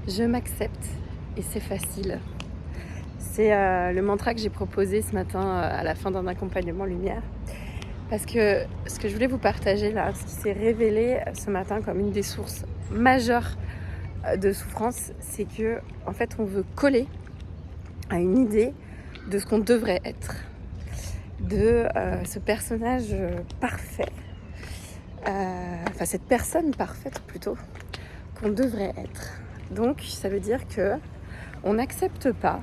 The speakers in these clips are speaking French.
Je m'accepte et c'est facile. C'est le mantra que j'ai proposé ce matin à la fin d'un accompagnement lumière. Parce que ce que je voulais vous partager là, ce qui s'est révélé ce matin comme une des sources majeures de souffrance, c'est que en fait on veut coller à une idée de ce qu'on devrait être, de ce personnage parfait, enfin cette personne parfaite plutôt, qu'on devrait être. Donc ça veut dire que on n'accepte pas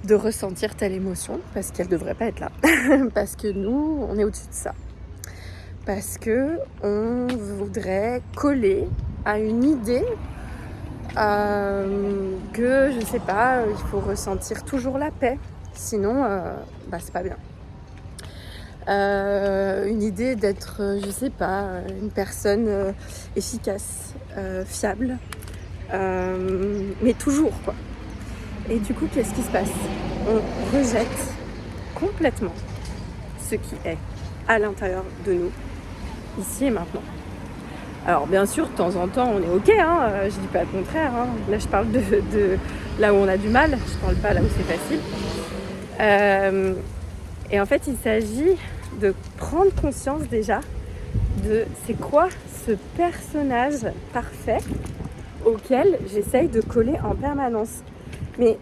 de ressentir telle émotion parce qu'elle ne devrait pas être là. Parce que nous, on est au-dessus de ça. Parce que on voudrait coller à une idée que, je sais pas, il faut ressentir toujours la paix. Sinon, c'est pas bien. Une idée d'être, je sais pas, une personne efficace, fiable, mais toujours, quoi. Et du coup, qu'est-ce qui se passe ? On rejette complètement ce qui est à l'intérieur de nous, ici et maintenant. Alors bien sûr, de temps en temps, on est ok, je dis pas le contraire. Là, je parle de là où on a du mal, je parle pas là où c'est facile. Et en fait, il s'agit de prendre conscience déjà de c'est quoi ce personnage parfait auquel j'essaye de coller en permanence. Mais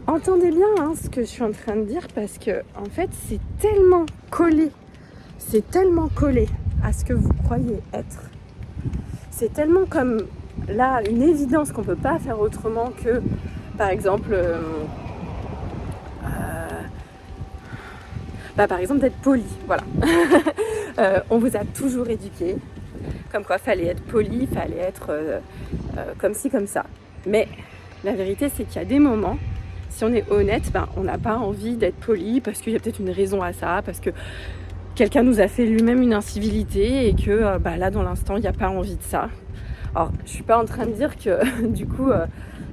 entendez bien ce que je suis en train de dire, parce que en fait c'est tellement collé à ce que vous croyez être. C'est tellement comme là une évidence qu'on peut pas faire autrement que, par exemple, par exemple d'être poli. Voilà. On vous a toujours éduqué comme quoi fallait être poli, fallait être comme ci comme ça. Mais la vérité, c'est qu'il y a des moments, si on est honnête, on n'a pas envie d'être poli parce qu'il y a peut-être une raison à ça, parce que quelqu'un nous a fait lui-même une incivilité et que là, dans l'instant, il n'y a pas envie de ça. Alors, je ne suis pas en train de dire que du coup,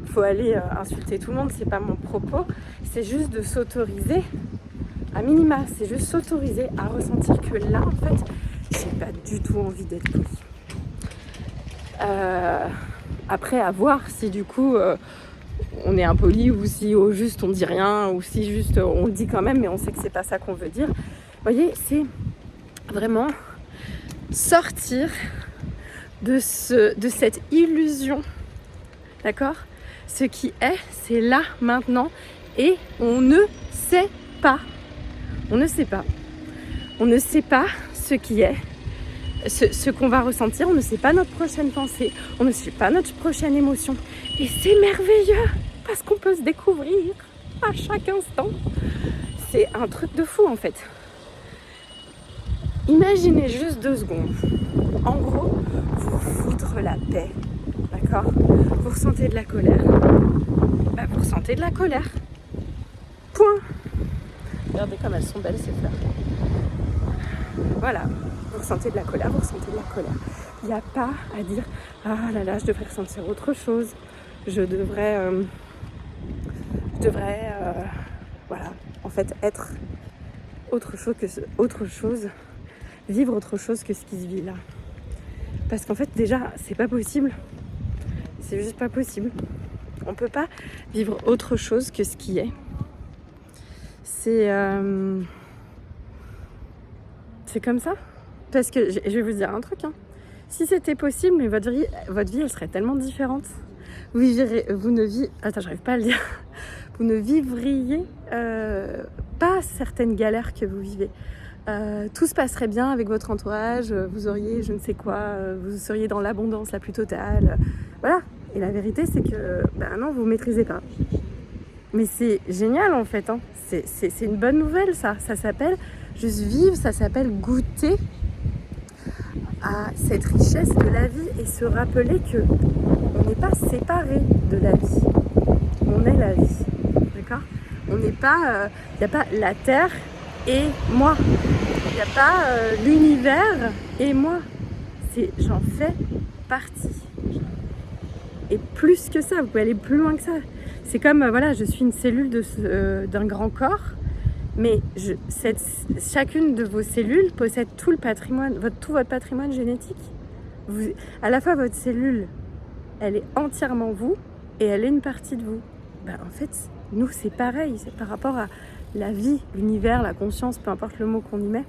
faut aller insulter tout le monde, c'est pas mon propos. C'est juste de s'autoriser, à minima, c'est juste s'autoriser à ressentir que là, en fait, j'ai pas du tout envie d'être poli. Après, à voir si du coup on est impoli ou si au juste on dit rien ou si juste on le dit quand même mais on sait que c'est pas ça qu'on veut dire. Vous voyez, c'est vraiment sortir de cette illusion, d'accord ? Ce qui est, c'est là, maintenant, et on ne sait pas. On ne sait pas. On ne sait pas ce qui est. Ce qu'on va ressentir, on ne sait pas notre prochaine pensée, on ne sait pas notre prochaine émotion. Et c'est merveilleux, parce qu'on peut se découvrir à chaque instant. C'est un truc de fou en fait. Imaginez juste 2 secondes. En gros, vous foutre la paix, d'accord ? Vous ressentez de la colère. Vous ressentez de la colère. Point. Regardez comme elles sont belles ces fleurs. Voilà. Vous ressentez de la colère, vous ressentez de la colère. Il n'y a pas à dire « Ah là là, je devrais ressentir autre chose. Je devrais en fait, être autre chose, vivre autre chose que ce qui se vit là. » Parce qu'en fait, déjà, c'est pas possible. C'est juste pas possible. On peut pas vivre autre chose que ce qui est. C'est comme ça. Parce que je vais vous dire un truc, Si c'était possible, mais votre vie, elle serait tellement différente. Vous ne vivriez pas certaines galères que vous vivez. Tout se passerait bien avec votre entourage, vous auriez je ne sais quoi, vous seriez dans l'abondance la plus totale. Voilà. Et la vérité, c'est que, non, vous ne maîtrisez pas. Mais c'est génial en fait. C'est une bonne nouvelle, ça. Ça s'appelle juste vivre, ça s'appelle goûter à cette richesse de la vie et se rappeler que on n'est pas séparés de la vie, on est la vie, d'accord ? On n'est pas, il n'y a pas la terre et moi, il n'y a pas l'univers et moi, j'en fais partie. Et plus que ça, vous pouvez aller plus loin que ça. C'est comme, je suis une cellule d'un grand corps. Mais chacune de vos cellules possède tout votre patrimoine génétique. À la fois votre cellule, elle est entièrement vous et elle est une partie de vous. En fait, nous, c'est pareil, c'est par rapport à la vie, l'univers, la conscience, peu importe le mot qu'on y met.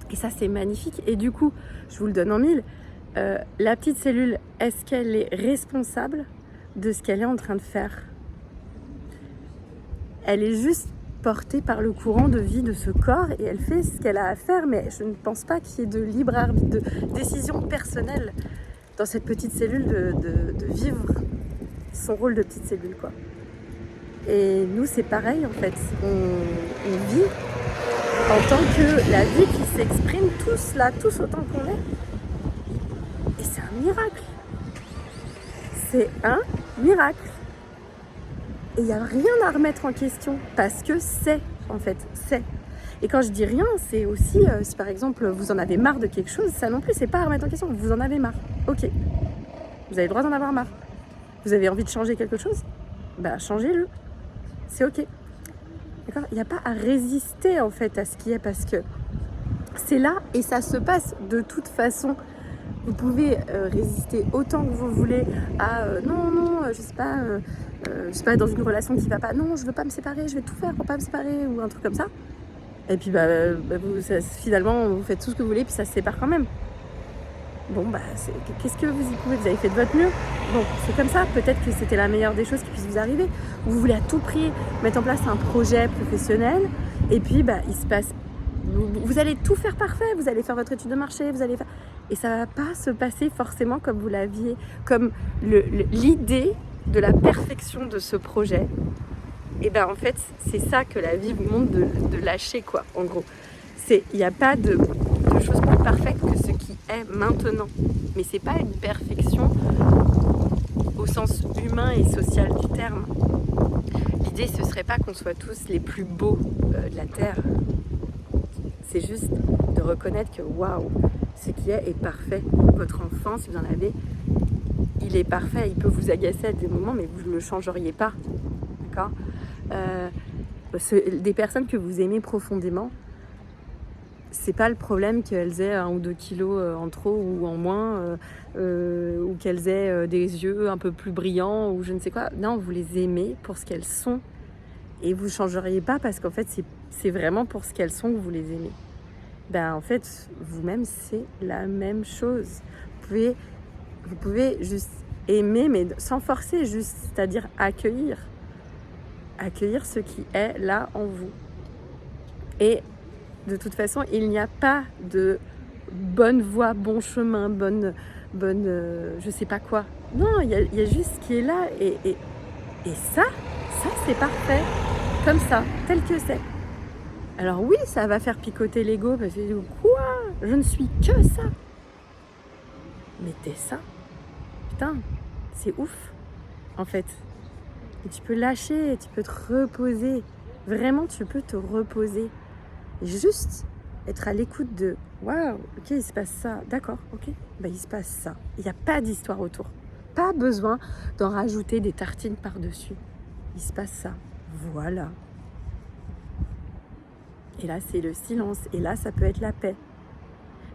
Et ça, c'est magnifique. Et du coup, je vous le donne en mille, la petite cellule, est-ce qu'elle est responsable de ce qu'elle est en train de faire? Elle est juste portée par le courant de vie de ce corps et elle fait ce qu'elle a à faire, mais je ne pense pas qu'il y ait de libre arbitre, de décision personnelle dans cette petite cellule de vivre son rôle de petite cellule, quoi. Et nous, c'est pareil, en fait. On vit en tant que la vie qui s'exprime tous là, tous autant qu'on est. Et c'est un miracle. C'est un miracle. Et il n'y a rien à remettre en question parce que c'est, en fait, c'est. Et quand je dis rien, c'est aussi, si par exemple vous en avez marre de quelque chose, ça non plus, c'est pas à remettre en question, vous en avez marre. Ok, vous avez le droit d'en avoir marre. Vous avez envie de changer quelque chose? Changez-le. C'est ok. D'accord? Il n'y a pas à résister en fait à ce qui est parce que c'est là et ça se passe de toute façon. Vous pouvez résister autant que vous voulez à non, je sais pas, dans une relation qui va pas, non, je veux pas me séparer, je vais tout faire pour pas me séparer ou un truc comme ça. Et puis finalement, vous faites tout ce que vous voulez, puis ça se sépare quand même. Bon, qu'est-ce que vous y pouvez? Vous avez fait de votre mieux. Bon, c'est comme ça. Peut-être que c'était la meilleure des choses qui puisse vous arriver. Vous voulez à tout prix mettre en place un projet professionnel. Et puis, il se passe... Vous allez tout faire parfait. Vous allez faire votre étude de marché. Et ça ne va pas se passer forcément comme vous l'aviez. Comme l'idée de la perfection de ce projet. Et en fait, c'est ça que la vie vous montre de lâcher, quoi, en gros. Il n'y a pas de chose plus parfaite que ce qui est maintenant. Mais c'est pas une perfection au sens humain et social du terme. L'idée, ce serait pas qu'on soit tous les plus beaux de la Terre. C'est juste de reconnaître que waouh, ce qui est parfait. Votre enfant, si vous en avez, il est parfait. Il peut vous agacer à des moments, mais vous ne le changeriez pas. D'accord? Des personnes que vous aimez profondément, c'est pas le problème qu'elles aient 1 ou 2 kilos en trop ou en moins, ou qu'elles aient des yeux un peu plus brillants ou je ne sais quoi. Non, vous les aimez pour ce qu'elles sont et vous changeriez pas parce qu'en fait c'est vraiment pour ce qu'elles sont que vous les aimez. En fait, vous-même c'est la même chose. Vous pouvez juste aimer mais sans forcer, juste, c'est-à-dire accueillir ce qui est là en vous. Et de toute façon, il n'y a pas de bonne voie, bon chemin, bonne je sais pas quoi. Non, il y a juste ce qui est là et ça c'est parfait, comme ça, tel que c'est. Alors oui, ça va faire picoter l'ego parce que quoi? Je ne suis que ça. Mais t'es ça. Putain, c'est ouf, en fait. Et tu peux lâcher, tu peux te reposer. Vraiment, tu peux te reposer. Et juste être à l'écoute de waouh, ok, il se passe ça, d'accord, ok, il se passe ça. Il n'y a pas d'histoire autour. Pas besoin d'en rajouter des tartines par-dessus. Il se passe ça. Voilà. Et là, c'est le silence. Et là, ça peut être la paix.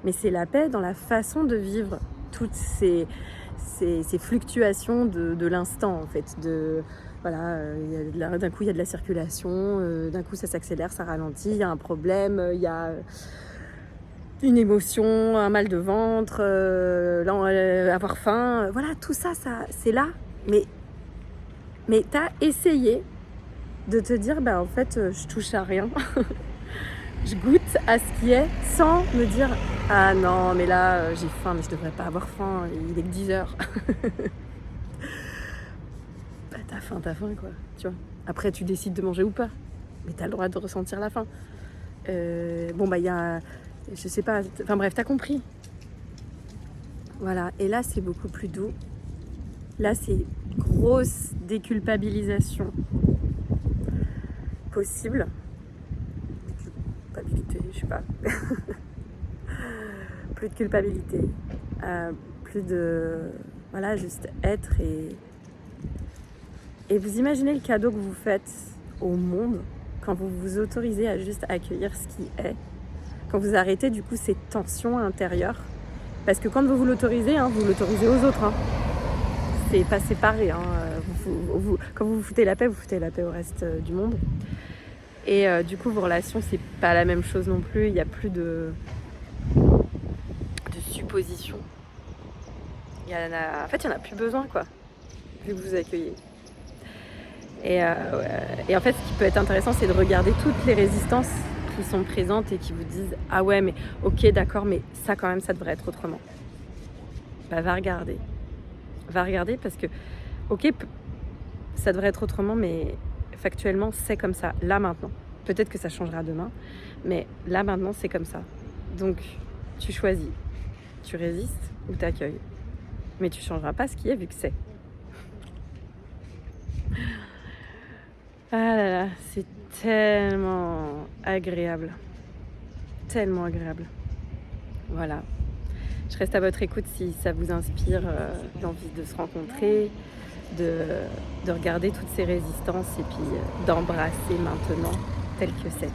Mais c'est la paix dans la façon de vivre toutes ces fluctuations de l'instant, en fait. Voilà, d'un coup il y a de la circulation, d'un coup ça s'accélère, ça ralentit, il y a un problème, il y a une émotion, un mal de ventre, avoir faim, voilà, tout ça, c'est là. Mais t'as essayé de te dire, en fait, je touche à rien, je goûte à ce qui est, sans me dire, ah non, mais là, j'ai faim, mais je devrais pas avoir faim, il est que 10h. T'as faim quoi, tu vois. Après tu décides de manger ou pas, mais t'as le droit de ressentir la faim. Il y a, je sais pas, enfin bref, t'as compris. Voilà, et là c'est beaucoup plus doux. Là c'est grosse déculpabilisation possible. Culpabilité, je sais pas. Plus de culpabilité, plus de, voilà, juste être et vous imaginez le cadeau que vous faites au monde quand vous vous autorisez à juste accueillir ce qui est, quand vous arrêtez du coup ces tensions intérieures, parce que quand vous l'autorisez, vous l'autorisez aux autres. c'est pas séparé. Hein. Quand vous vous foutez la paix au reste du monde. Et du coup, vos relations, c'est pas la même chose non plus. Il n'y a plus de suppositions. En fait, il n'y en a plus besoin, quoi, vu que vous accueillez. Et en fait, ce qui peut être intéressant, c'est de regarder toutes les résistances qui sont présentes et qui vous disent « Ah ouais, mais ok, d'accord, mais ça quand même, ça devrait être autrement. » Bah, va regarder. Va regarder parce que, ok, ça devrait être autrement, mais factuellement, c'est comme ça, là, maintenant. Peut-être que ça changera demain, mais là, maintenant, c'est comme ça. Donc, tu choisis. Tu résistes ou t'accueilles. Mais tu changeras pas ce qui est vu que c'est. Ah là là, c'est tellement agréable. Tellement agréable. Voilà. Je reste à votre écoute si ça vous inspire l'envie de se rencontrer, de regarder toutes ces résistances et puis d'embrasser maintenant tel que c'est.